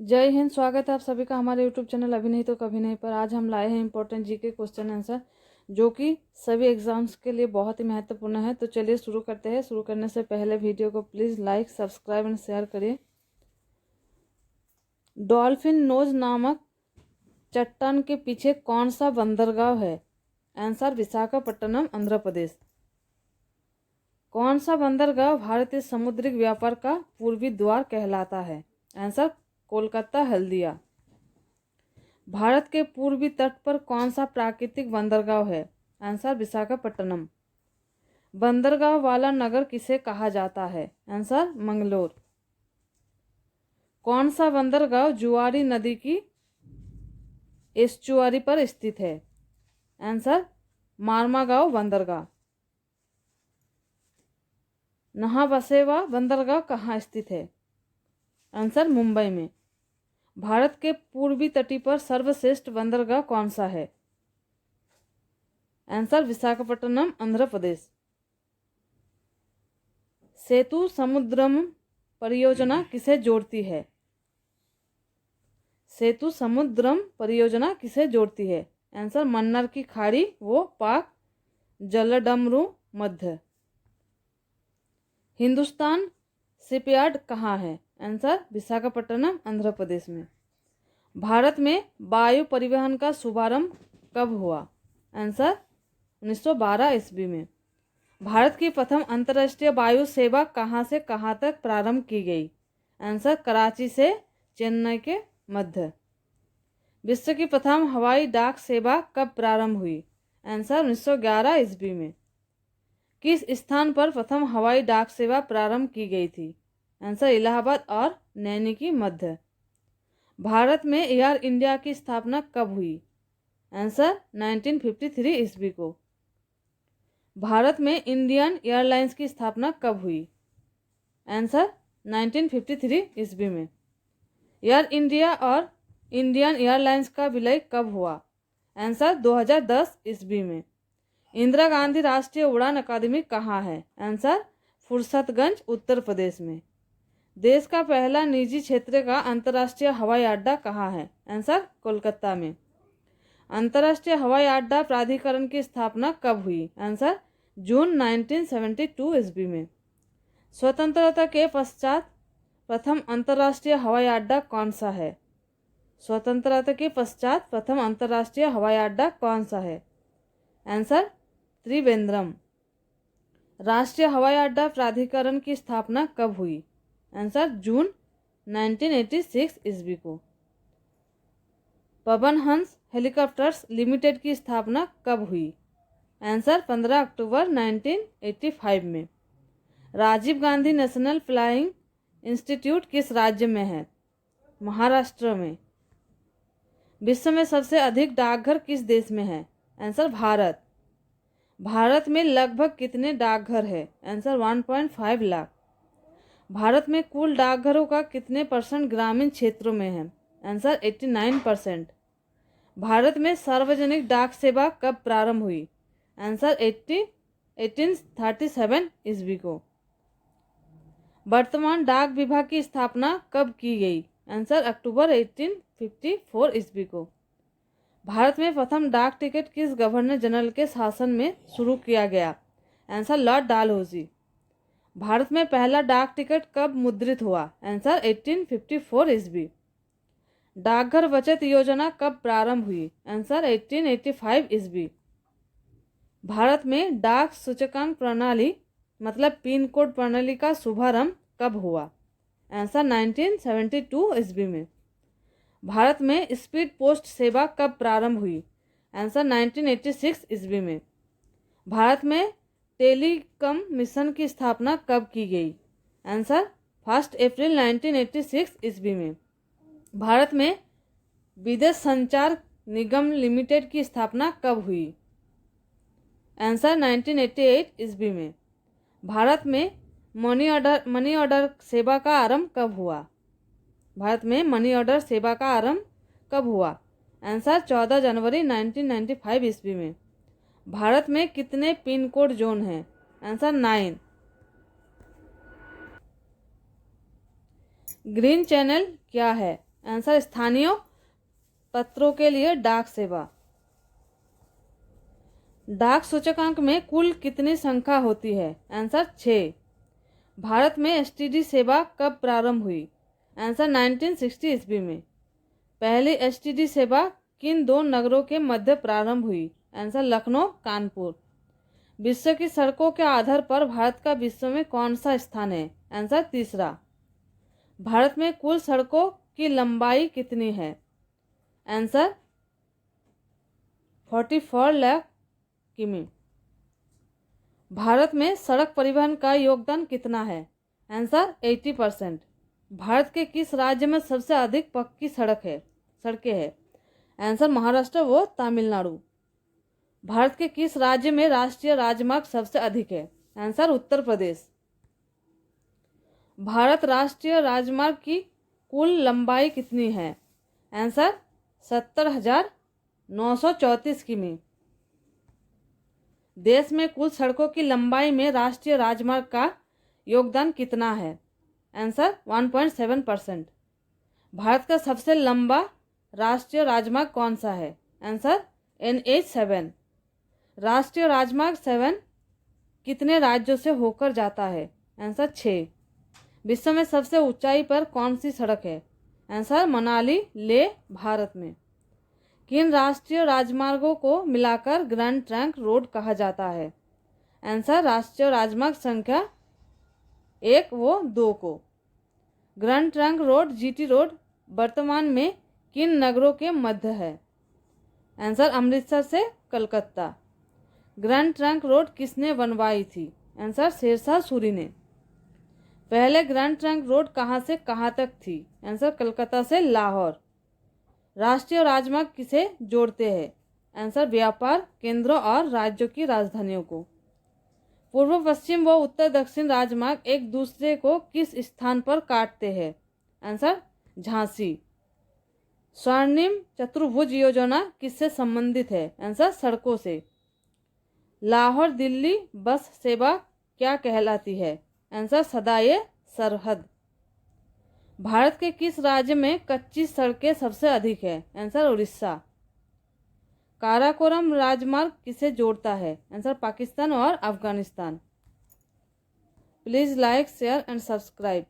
जय हिंद। स्वागत है आप सभी का हमारे यूट्यूब चैनल अभी नहीं तो कभी नहीं पर। आज हम लाए हैं इंपॉर्टेंट जीके क्वेश्चन आंसर जो कि सभी एग्जाम्स के लिए बहुत ही महत्वपूर्ण है। तो चलिए शुरू करते हैं। शुरू करने से पहले वीडियो को please like, subscribe and share करिए। डॉल्फिन नोज नामक चट्टान के पीछे कौन सा बंदरगाह है? आंसर विशाखापट्टनम, आंध्र प्रदेश। कौन सा बंदरगाह भारतीय समुद्री व्यापार का पूर्वी द्वार कहलाता है? आंसर कोलकाता हल्दिया। भारत के पूर्वी तट पर कौन सा प्राकृतिक बंदरगाह है? आंसर विशाखापट्टनम। बंदरगाह वाला नगर किसे कहा जाता है? आंसर मंगलोर। कौन सा बंदरगाह जुआरी नदी की एस्चुआरी पर स्थित है? आंसर मार्मागांव बंदरगाह। नहाबसेवा बंदरगाह कहाँ स्थित है? आंसर मुंबई में। भारत के पूर्वी तटी पर सर्वश्रेष्ठ बंदरगाह कौन सा है? आंसर विशाखापट्टनम, आंध्र प्रदेश। सेतु समुद्रम परियोजना किसे जोड़ती है? सेतु समुद्रम परियोजना किसे जोड़ती है? आंसर मन्नार की खाड़ी व पाक जलडमरू मध्य। हिंदुस्तान शिपयार्ड कहाँ है? आंसर विशाखापट्टनम, आंध्र प्रदेश में। भारत में वायु परिवहन का शुभारंभ कब हुआ? आंसर 1912 ईस्वी में। भारत की प्रथम अंतर्राष्ट्रीय वायु सेवा कहाँ से कहाँ तक प्रारंभ की गई? आंसर कराची से चेन्नई के मध्य। विश्व की प्रथम हवाई डाक सेवा कब प्रारंभ हुई? आंसर 1911 ईस्वी में। किस स्थान पर प्रथम हवाई डाक सेवा प्रारंभ की गई थी? आंसर इलाहाबाद और नैनी की मध्य। भारत में एयर इंडिया की स्थापना कब हुई? आंसर 1953 ईस्वी को। भारत में इंडियन एयरलाइंस की स्थापना कब हुई? आंसर 1953 ईस्वी में। एयर इंडिया और इंडियन एयरलाइंस का विलय कब हुआ? आंसर 2010 ईस्वी में। इंदिरा गांधी राष्ट्रीय उड़ान अकादमी कहाँ है? आंसर फुर्सतगंज, उत्तर प्रदेश में। देश का पहला निजी क्षेत्र का अंतर्राष्ट्रीय हवाई अड्डा कहाँ है? आंसर कोलकाता में। अंतर्राष्ट्रीय हवाई अड्डा प्राधिकरण की स्थापना कब हुई? आंसर जून 1972 ईस्वी में। स्वतंत्रता के पश्चात प्रथम अंतर्राष्ट्रीय हवाई अड्डा कौन सा है? स्वतंत्रता के पश्चात प्रथम अंतर्राष्ट्रीय हवाई अड्डा कौन सा है? आंसर त्रिवेंद्रम। राष्ट्रीय हवाई अड्डा प्राधिकरण की स्थापना कब हुई? आंसर जून 1986 ईस्वी को। पवन हंस हेलीकॉप्टर्स लिमिटेड की स्थापना कब हुई? आंसर 15 अक्टूबर 1985 में। Rajiv Gandhi national flying institute किस राज्य में है? महाराष्ट्र में। विश्व में सबसे अधिक डाकघर किस देश में है? आंसर भारत। भारत में लगभग कितने डाकघर है? आंसर 1.5 लाख। भारत में कुल डाकघरों का कितने % ग्रामीण क्षेत्रों में है? आंसर 89%। भारत में सार्वजनिक डाक सेवा कब प्रारंभ हुई? आंसर 1837 ईस्वी को। वर्तमान डाक विभाग की स्थापना कब की गई? आंसर अक्टूबर 1854 ईस्वी को। भारत में प्रथम डाक टिकट किस गवर्नर जनरल के शासन में शुरू किया गया? Answer Lord डालहौसी। भारत में पहला डाक टिकट कब मुद्रित हुआ? आंसर 1854 ईस्वी। डाकघर बचत योजना कब प्रारंभ हुई? आंसर 1885 ईस्वी। भारत में डाक सूचकांक प्रणाली मतलब पिन कोड प्रणाली का शुभारंभ कब हुआ? आंसर 1972 ईस्वी में। भारत में स्पीड पोस्ट सेवा कब प्रारंभ हुई? आंसर 1986 ईस्वी में। भारत में टेलीकॉम मिशन की स्थापना कब की गई? आंसर 1 अप्रैल 1986 ईस्वी में। भारत में विदेश संचार निगम लिमिटेड की स्थापना कब हुई? आंसर 1988 ईस्वी में। भारत में मनी ऑर्डर सेवा का आरंभ कब हुआ? भारत में मनी ऑर्डर सेवा का आरंभ कब हुआ? आंसर 14 जनवरी 1995 ईस्वी में। भारत में कितने पिन कोड जोन हैं? आंसर 9। ग्रीन चैनल क्या है? आंसर स्थानीय पत्रों के लिए डाक सेवा। डाक सूचकांक में कुल कितनी संख्या होती है? आंसर 6। भारत में एसटीडी सेवा कब प्रारंभ हुई? आंसर 1960 ईस्वी में। पहली एसटीडी सेवा किन दो नगरों के मध्य प्रारंभ हुई? आंसर लखनऊ कानपुर। विश्व की सड़कों के आधार पर भारत का विश्व में कौन सा स्थान है? आंसर तीसरा। भारत में कुल सड़कों की लंबाई कितनी है? आंसर 44 लाख किमी। भारत में सड़क परिवहन का योगदान कितना है? आंसर 80%। भारत के किस राज्य में सबसे अधिक पक्की सड़कें हैं? आंसर महाराष्ट्र व तमिलनाडु। भारत के किस राज्य में राष्ट्रीय राजमार्ग सबसे अधिक है? आंसर उत्तर प्रदेश। भारत राष्ट्रीय राजमार्ग की कुल लंबाई कितनी है? आंसर 70,934 किमी। देश में कुल सड़कों की लंबाई में राष्ट्रीय राजमार्ग का योगदान कितना है? आंसर 1.7%। भारत का सबसे लंबा राष्ट्रीय राजमार्ग कौन सा है? Answer NH7। राष्ट्रीय राजमार्ग 7 कितने राज्यों से होकर जाता है? आंसर 6। विश्व में सबसे ऊंचाई पर कौन सी सड़क है? आंसर मनाली लेह भारत में। किन राष्ट्रीय राजमार्गों को मिलाकर ग्रैंड ट्रंक रोड कहा जाता है? आंसर राष्ट्रीय राजमार्ग संख्या 1 व 2 को। Grand trunk road GT road वर्तमान में किन नगरों के मध्य है? आंसर अमृतसर से कलकत्ता। ग्रैंड ट्रंक रोड किसने बनवाई थी? आंसर शेरशाह सूरी ने। पहले ग्रैंड ट्रंक रोड कहाँ से कहाँ तक थी? आंसर कलकत्ता से लाहौर। राष्ट्रीय राजमार्ग किसे जोड़ते हैं? आंसर व्यापार केंद्रों और राज्यों की राजधानियों को। पूर्व पश्चिम व उत्तर दक्षिण राजमार्ग एक दूसरे को किस स्थान पर काटते हैं? आंसर झांसी। स्वर्णिम चतुर्भुज योजना किससे संबंधित है? आंसर सड़कों से। लाहौर दिल्ली बस सेवा क्या कहलाती है? आंसर सदाए सरहद। भारत के किस राज्य में कच्ची सड़कें सबसे अधिक है? आंसर उड़ीसा। काराकोरम राजमार्ग किसे जोड़ता है? आंसर पाकिस्तान और Afghanistan. Please like share and subscribe.